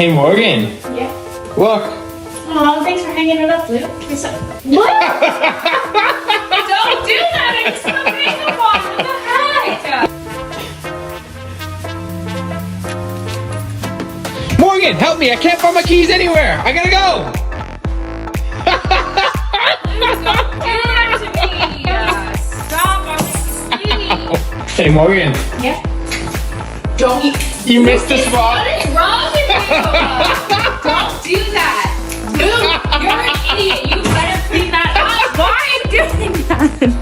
Hey Morgan, Yeah. look. Oh, thanks for hanging it up, Luke. What? Don't do that! I just put makeup on. What the heck? Morgan, help me! I can't find my keys anywhere. I gotta go. Don't do that to me! Stop! I'm asleep. Hey Morgan, Yeah. Don't you missed the spot. What is wrong with you? Don't do that. Luke, you're an idiot. You better clean that up. Why are you doing that?